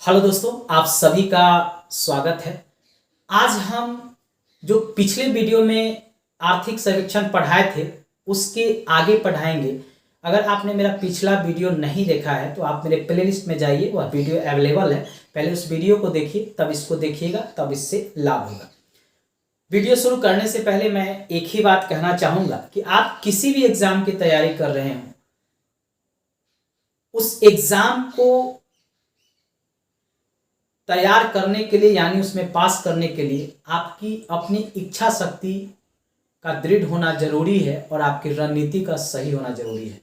Hello दोस्तों, आप सभी का स्वागत है। आज हम जो पिछले वीडियो में आर्थिक सर्वेक्षण पढ़ाए थे उसके आगे पढ़ाएंगे। अगर आपने मेरा पिछला वीडियो नहीं देखा है तो आप मेरे प्लेलिस्ट में जाइए, वह वीडियो अवेलेबल है। पहले उस वीडियो को देखिए, तब इसको देखिएगा, तब इससे लाभ होगा। वीडियो शुरू करने से पहले मैं एक ही बात कहना चाहूँगा कि आप किसी भी एग्ज़ाम की तैयारी कर रहे हो, उस एग्ज़ाम को तैयार करने के लिए यानी उसमें पास करने के लिए आपकी अपनी इच्छा शक्ति का दृढ़ होना जरूरी है और आपकी रणनीति का सही होना जरूरी है।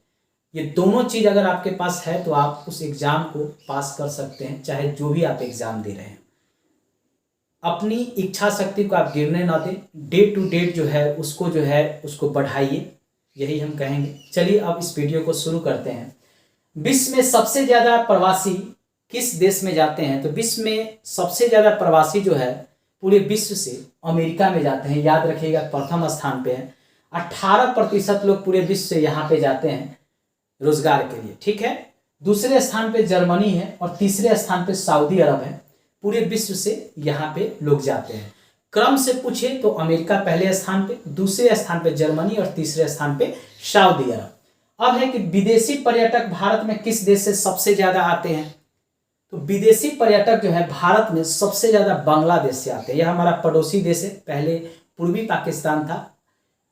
ये दोनों चीज़ अगर आपके पास है तो आप उस एग्ज़ाम को पास कर सकते हैं, चाहे जो भी आप एग्ज़ाम दे रहे हैं। अपनी इच्छा शक्ति को आप गिरने ना दें, डे टू डेट उसको बढ़ाइए, यही हम कहेंगे। चलिए अब इस वीडियो को शुरू करते हैं। विश्व में सबसे ज़्यादा प्रवासी किस देश में जाते हैं? तो विश्व में सबसे ज़्यादा प्रवासी जो है पूरे विश्व से अमेरिका में जाते हैं। याद रखिएगा, प्रथम स्थान पे है। 18% लोग पूरे विश्व से यहाँ पे जाते हैं रोजगार के लिए, ठीक है। दूसरे स्थान पे जर्मनी है और तीसरे स्थान पे सऊदी अरब है। पूरे विश्व से यहाँ पे लोग जाते हैं। क्रम से पूछे तो अमेरिका पहले स्थान पे, दूसरे स्थान पे जर्मनी और तीसरे स्थान पे सऊदी अरब। अब है कि विदेशी पर्यटक भारत में किस देश से सबसे ज्यादा आते हैं? तो विदेशी पर्यटक जो है भारत में सबसे ज्यादा बांग्लादेश से आते हैं। यह हमारा पड़ोसी देश है। पहले पूर्वी पाकिस्तान था,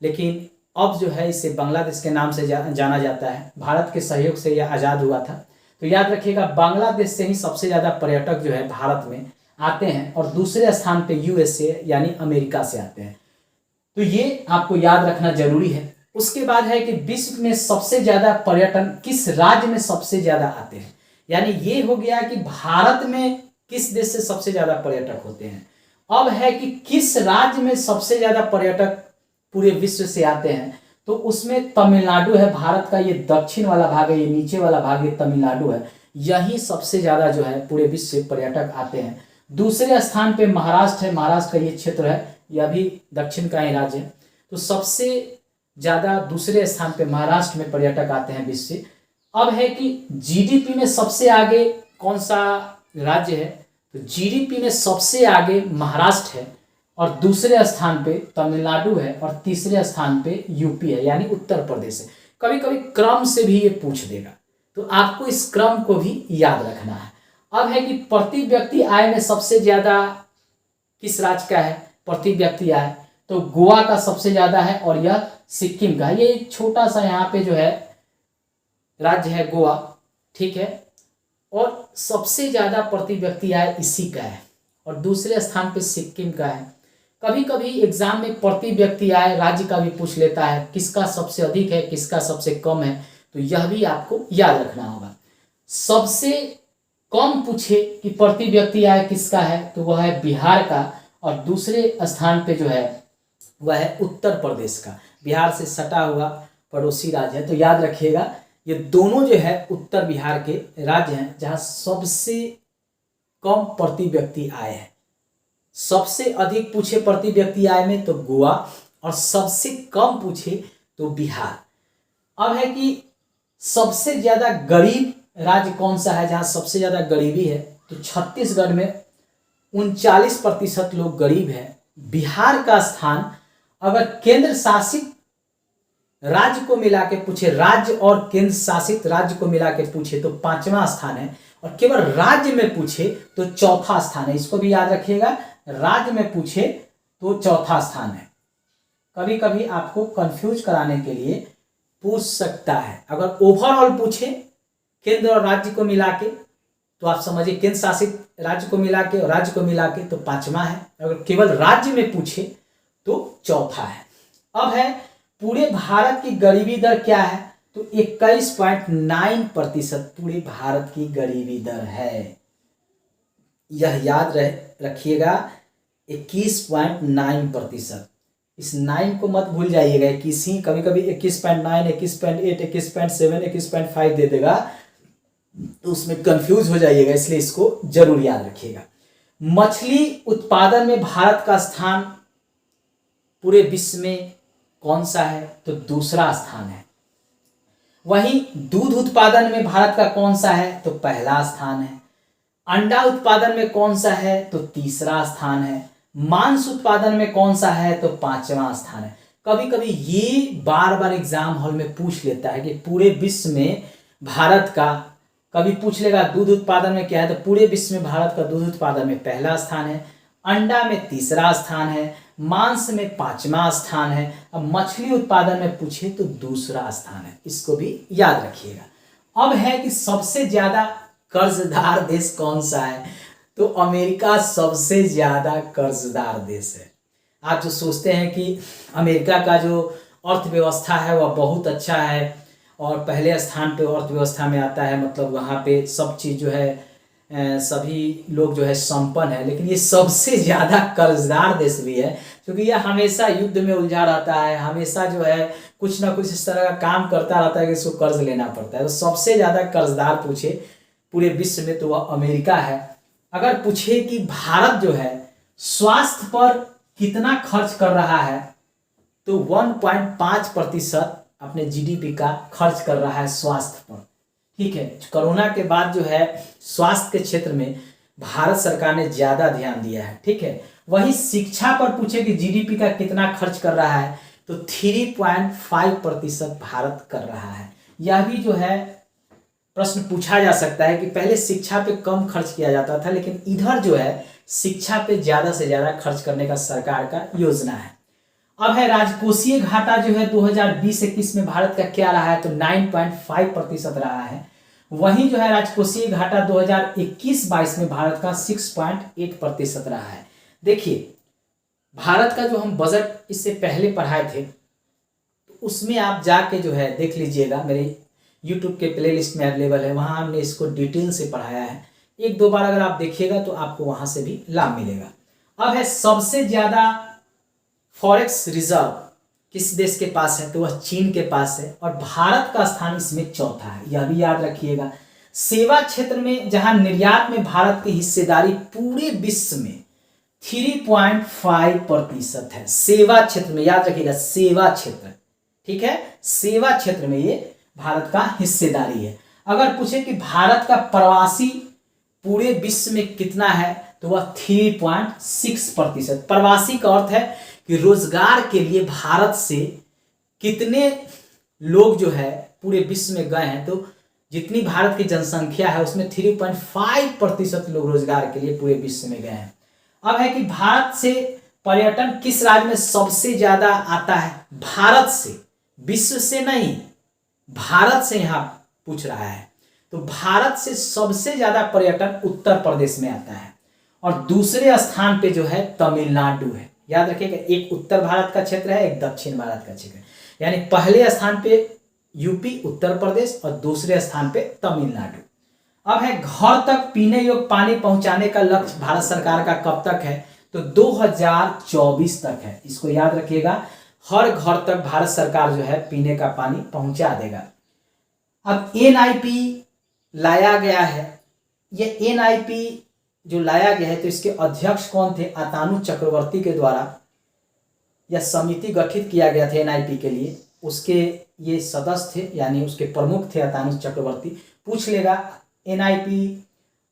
लेकिन अब जो है इसे बांग्लादेश के नाम से जाना जाता है। भारत के सहयोग से यह आज़ाद हुआ था। तो याद रखिएगा, बांग्लादेश से ही सबसे ज़्यादा पर्यटक जो है भारत में आते हैं और दूसरे स्थान पे यूएसए यानी अमेरिका से आते हैं। तो ये आपको याद रखना जरूरी है। उसके बाद है कि विश्व में सबसे ज़्यादा पर्यटन किस राज्य में सबसे ज़्यादा आते हैं, यानी ये हो गया कि भारत में किस देश से सबसे ज़्यादा पर्यटक होते हैं। अब है कि किस राज्य में सबसे ज़्यादा पर्यटक पूरे विश्व से आते हैं, तो उसमें तमिलनाडु है। भारत का ये दक्षिण वाला भाग है, ये नीचे वाला भाग ये तमिलनाडु है। यही सबसे ज़्यादा जो है पूरे विश्व से पर्यटक आते हैं। दूसरे स्थान पे महाराष्ट्र है। महाराष्ट्र का ये क्षेत्र है, यह भी दक्षिण का ही राज्य है। तो सबसे ज़्यादा दूसरे स्थान पे महाराष्ट्र में पर्यटक आते हैं विश्व से। अब है कि जीडीपी में सबसे आगे कौन सा राज्य है? तो जीडीपी में सबसे आगे महाराष्ट्र है और दूसरे स्थान पे तमिलनाडु है और तीसरे स्थान पे यूपी है यानी उत्तर प्रदेश है। कभी कभी क्रम से भी ये पूछ देगा, तो आपको इस क्रम को भी याद रखना है। अब है कि प्रति व्यक्ति आय में सबसे ज्यादा किस राज्य का है? प्रति व्यक्ति आय तो गोवा का सबसे ज्यादा है और यह सिक्किम का। ये एक छोटा सा यहाँ पे जो है राज्य है गोवा, ठीक है। और सबसे ज्यादा प्रति व्यक्ति आय इसी का है और दूसरे स्थान पे सिक्किम का है। कभी कभी एग्जाम में प्रति व्यक्ति आय राज्य का भी पूछ लेता है, किसका सबसे अधिक है किसका सबसे कम है, तो यह भी आपको याद रखना होगा। सबसे कम पूछे कि प्रति व्यक्ति आय किसका है, तो वह है बिहार का और दूसरे स्थान पे जो है वह है उत्तर प्रदेश का। बिहार से सटा हुआ पड़ोसी राज्य है। तो याद रखिएगा, ये दोनों जो है उत्तर बिहार के राज्य हैं जहां सबसे कम प्रति व्यक्ति आय है। सबसे अधिक पूछे प्रति व्यक्ति आय में तो गोवा और सबसे कम पूछे तो बिहार। अब है कि सबसे ज्यादा गरीब राज्य कौन सा है जहां सबसे ज्यादा गरीबी है? तो छत्तीसगढ़ में 39% लोग गरीब हैं। बिहार का स्थान अगर केंद्र शासित राज्य को मिला के पूछे, राज्य और केंद्र शासित राज्य को मिला के पूछे तो 5वां स्थान है और केवल राज्य में पूछे तो चौथा स्थान है। इसको भी याद रखिएगा, राज्य में पूछे तो चौथा स्थान है। कभी कभी आपको कंफ्यूज कराने के लिए पूछ सकता है। अगर ओवरऑल पूछे केंद्र और राज्य को मिला के तो आप समझिए केंद्र शासित राज्य को मिला के और राज्य को मिला के तो 5वां है। अगर केवल राज्य में पूछे तो चौथा है। अब है पूरे भारत की गरीबी दर क्या है? तो 21.9% पूरे भारत की गरीबी दर है। यह याद रखिएगा, 21.9%। इस 9 को मत भूल जाइएगा। 21 ही, कभी कभी 21.9, 21.8, 21.7, 21.5 दे देगा तो उसमें कंफ्यूज हो जाइएगा, इसलिए इसको जरूर याद रखिएगा। मछली उत्पादन में भारत का स्थान पूरे विश्व में कौन सा है? तो दूसरा स्थान है। वहीं दूध उत्पादन में भारत का कौन सा है? तो पहला स्थान है। अंडा उत्पादन में कौन सा है, तो तीसरा स्थान है। मांस उत्पादन में कौन सा है, तो पांचवा स्थान है। कभी कभी ये बार बार एग्जाम हॉल में पूछ लेता है कि पूरे विश्व में भारत का, कभी पूछ लेगा दूध उत्पादन में क्या है, तो पूरे विश्व में भारत का दूध उत्पादन में पहला स्थान है, अंडा में तीसरा स्थान है, मांस में पांचवा स्थान है। अब मछली उत्पादन में पूछे तो दूसरा स्थान है, इसको भी याद रखिएगा। अब है कि सबसे ज्यादा कर्जदार देश कौन सा है, तो अमेरिका सबसे ज्यादा कर्जदार देश है। आप जो सोचते हैं कि अमेरिका का जो अर्थव्यवस्था है वह बहुत अच्छा है और पहले स्थान पे अर्थव्यवस्था में आता है, मतलब वहाँ पे सब चीज़ जो है सभी लोग जो है संपन्न है, लेकिन ये सबसे ज़्यादा कर्जदार देश भी है, क्योंकि यह हमेशा युद्ध में उलझा रहता है, हमेशा जो है कुछ ना कुछ इस तरह का काम करता रहता है कि इसको कर्ज लेना पड़ता है। तो सबसे ज़्यादा कर्जदार पूछे पूरे विश्व में तो वह अमेरिका है। अगर पूछे कि भारत जो है स्वास्थ्य पर कितना खर्च कर रहा है, तो 1.5% अपने जीडीपी का खर्च कर रहा है स्वास्थ्य पर। ठीक है, कोरोना के बाद जो है स्वास्थ्य के क्षेत्र में भारत सरकार ने ज्यादा ध्यान दिया है। ठीक है, वही शिक्षा पर पूछे कि जीडीपी का कितना खर्च कर रहा है, तो 3.5% भारत कर रहा है। यह भी जो है प्रश्न पूछा जा सकता है कि पहले शिक्षा पे कम खर्च किया जाता था, लेकिन इधर जो है शिक्षा पे ज्यादा से ज्यादा खर्च करने का सरकार का योजना है। अब है राजकोषीय घाटा जो है 2020-21 में भारत का क्या रहा है, तो 9.5% रहा है। वहीं जो है राजकोषीय घाटा 2021-22 में भारत का 6.8% रहा है। देखिए, भारत का जो हम बजट इससे पहले पढ़ाए थे, तो उसमें आप जाके जो है देख लीजिएगा, मेरे यूट्यूब के प्लेलिस्ट में अवेलेबल है, वहाँ हमने इसको डिटेल से पढ़ाया है। एक दो बार अगर आप देखिएगा तो आपको वहाँ से भी लाभ मिलेगा। अब है सबसे ज़्यादा फॉरेक्स रिजर्व किस देश के पास है, तो वह चीन के पास है और भारत का स्थान इसमें चौथा है, यह भी याद रखिएगा। सेवा क्षेत्र में जहां निर्यात में भारत की हिस्सेदारी पूरे विश्व में 3.5% है। सेवा क्षेत्र में याद रखिएगा, सेवा क्षेत्र, ठीक है, सेवा क्षेत्र में ये भारत का हिस्सेदारी है। अगर पूछे कि भारत का प्रवासी पूरे विश्व में कितना है, तो वह 3.6%। प्रवासी का अर्थ है कि रोजगार के लिए भारत से कितने लोग जो है पूरे विश्व में गए हैं, तो जितनी भारत की जनसंख्या है उसमें 3.5% लोग रोजगार के लिए पूरे विश्व में गए हैं। अब है कि भारत से पर्यटन किस राज्य में सबसे ज्यादा आता है, भारत से, विश्व से नहीं, भारत से यहां पूछ रहा है। तो भारत से सबसे ज्यादा पर्यटन उत्तर प्रदेश में आता है और दूसरे स्थान पे जो है तमिलनाडु है। याद रखिएगा, एक उत्तर भारत का क्षेत्र है, एक दक्षिण भारत का क्षेत्र है, यानी पहले स्थान पे यूपी उत्तर प्रदेश और दूसरे स्थान पे तमिलनाडु। अब है घर तक पीने योग्य पानी पहुंचाने का लक्ष्य भारत सरकार का कब तक है, तो 2024 तक है। इसको याद रखिएगा, हर घर तक भारत सरकार जो है पीने का पानी पहुंचा देगा। अब एनआईपी लाया गया है, ये एनआईपी जो लाया गया है तो इसके अध्यक्ष कौन थे, अतानु चक्रवर्ती के द्वारा यह समिति गठित किया गया था एनआईपी के लिए, उसके ये सदस्य थे यानी उसके प्रमुख थे अतानु चक्रवर्ती। पूछ लेगा एनआईपी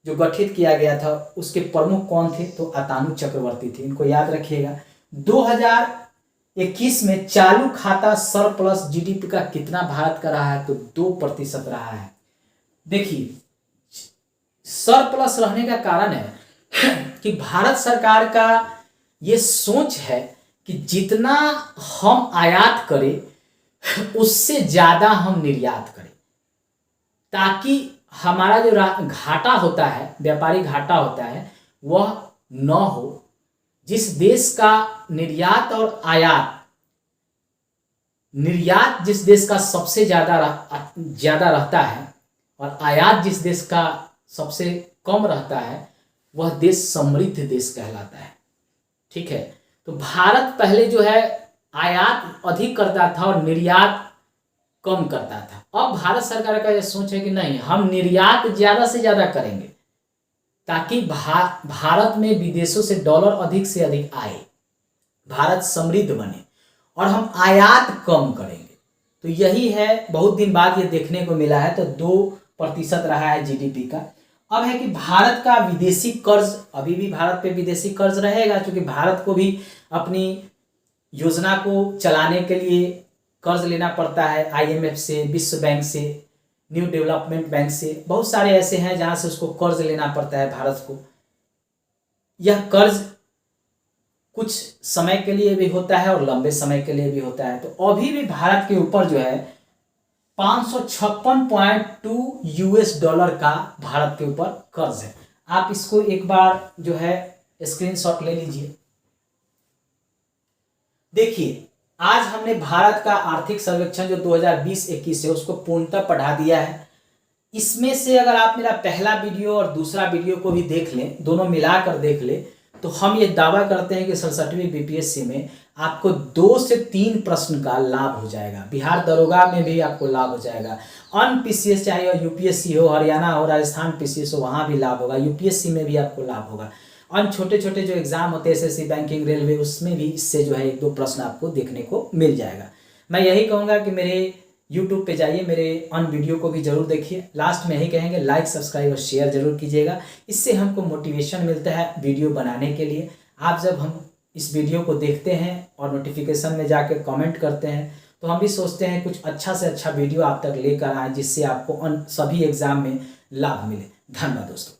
जो गठित किया गया था उसके प्रमुख कौन थे, तो अतानु चक्रवर्ती थे, इनको याद रखिएगा। 2021 में चालू खाता सरप्लस जीडीपी का कितना भारत का रहा है, तो 2% रहा है। देखिए, सरप्लस रहने का कारण है कि भारत सरकार का ये सोच है कि जितना हम आयात करें उससे ज्यादा हम निर्यात करें, ताकि हमारा जो घाटा होता है, व्यापारी घाटा होता है, वह न हो। जिस देश का निर्यात और आयात, निर्यात जिस देश का सबसे ज्यादा रहता है और आयात जिस देश का सबसे कम रहता है, वह देश समृद्ध देश कहलाता है। ठीक है, तो भारत पहले जो है आयात अधिक करता था और निर्यात कम करता था। अब भारत सरकार का यह सोच है कि नहीं, हम निर्यात ज्यादा से ज्यादा करेंगे ताकि भारत में विदेशों से डॉलर अधिक से अधिक आए, भारत समृद्ध बने, और हम आयात कम करेंगे। तो यही है, बहुत दिन बाद ये देखने को मिला है। तो 2% रहा है जीडीपी का। अब है कि भारत का विदेशी कर्ज, अभी भी भारत पे विदेशी कर्ज रहेगा, क्योंकि भारत को भी अपनी योजना को चलाने के लिए कर्ज लेना पड़ता है IMF से, विश्व बैंक से, न्यू डेवलपमेंट बैंक से, बहुत सारे ऐसे हैं जहाँ से उसको कर्ज लेना पड़ता है भारत को। यह कर्ज कुछ समय के लिए भी होता है और लंबे समय के लिए भी होता है। तो अभी भी भारत के ऊपर जो है 556.2 US डॉलर का भारत के ऊपर कर्ज है। आप इसको एक बार जो है स्क्रीनशॉट ले लीजिए। देखिए, आज हमने भारत का आर्थिक सर्वेक्षण जो 2020-21 है उसको पूर्णतः पढ़ा दिया है। इसमें से अगर आप मेरा पहला वीडियो और दूसरा वीडियो को भी देख लें, दोनों मिलाकर देख लें, तो हम ये दावा करते हैं कि 67वीं BPSC में आपको 2 से 3 प्रश्न का लाभ हो जाएगा। बिहार दरोगा में भी आपको लाभ हो जाएगा। अन्य PCS चाहे UPSC हो, हरियाणा हो, राजस्थान PCS हो, वहाँ भी लाभ होगा। UPSC में भी आपको लाभ होगा। अन्य छोटे छोटे जो एग्जाम होते हैं SSC, बैंकिंग, रेलवे, उसमें भी इससे जो है 1-2 प्रश्न आपको देखने को मिल जाएगा। मैं यही कहूँगा कि मेरे YouTube पे जाइए, मेरे अन्य वीडियो को भी जरूर देखिए। लास्ट में यही कहेंगे, लाइक, सब्सक्राइब और शेयर जरूर कीजिएगा। इससे हमको मोटिवेशन मिलता है वीडियो बनाने के लिए। आप जब हम इस वीडियो को देखते हैं और नोटिफिकेशन में जाकर कमेंट करते हैं, तो हम भी सोचते हैं कुछ अच्छा से अच्छा वीडियो आप तक लेकर आए, जिससे आपको सभी एग्जाम में लाभ मिले। धन्यवाद दोस्तों।